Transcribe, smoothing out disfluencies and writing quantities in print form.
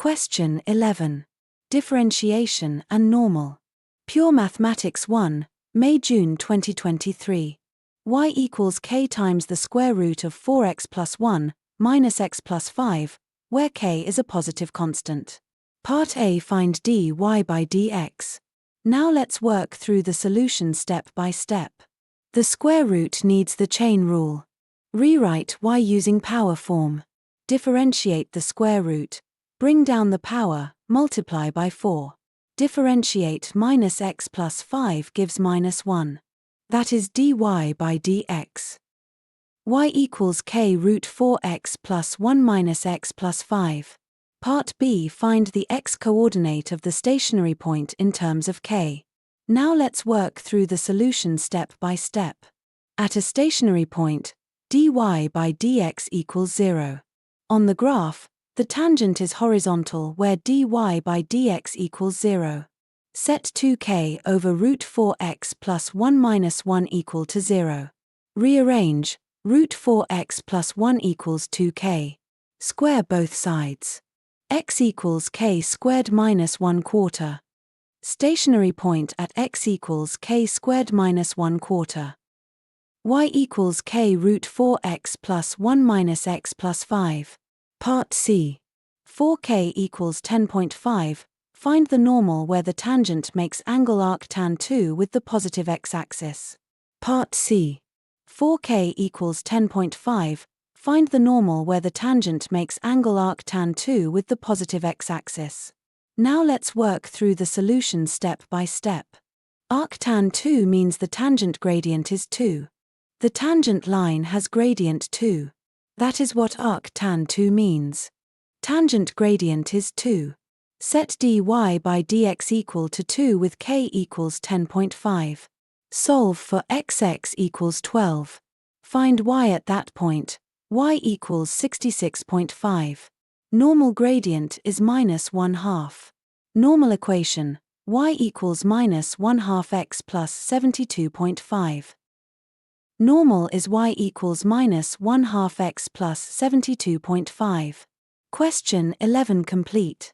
Question 11. Differentiation and normal. Pure Mathematics 1, May-June 2023. Y equals k times the square root of 4x plus 1 minus x plus 5, where k is a positive constant. Part A. Find dy by dx. Now let's work through the solution step by step. The square root needs the chain rule. Rewrite y using power form. Differentiate the square root. Bring down the power, multiply by 4. Differentiate minus x plus 5 gives minus 1. That is dy by dx. Y equals k root 4x plus 1 minus x plus 5. Part B. Find the x-coordinate of the stationary point in terms of k. Now let's work through the solution step by step. At a stationary point, dy by dx equals 0. On the graph, the tangent is horizontal where dy by dx equals 0. Set 2k over root 4x plus 1 minus 1 equal to 0. Rearrange, root 4x plus 1 equals 2k. Square both sides. X equals k squared minus 1 quarter. Stationary point at x equals k squared minus 1 quarter. Y equals k root 4x plus 1 minus x plus 5. Part C. 4k equals 10.5. Find the normal where the tangent makes angle arctan 2 with the positive x-axis. Part C. 4k equals 10.5. Find the normal where the tangent makes angle arctan 2 with the positive x-axis. Now let's work through the solution step by step. Arctan 2 means the tangent gradient is 2. The tangent line has gradient 2. That is what arctan 2 means. Tangent gradient is 2. Set dy by dx equal to 2 with k equals 10.5. Solve for x equals 12. Find y at that point. Y equals 66.5. Normal gradient is minus 1/2. Normal equation, y equals minus 1/2 x plus 72.5. Normal is y equals minus 1/2 x plus 72.5. Question 11 complete.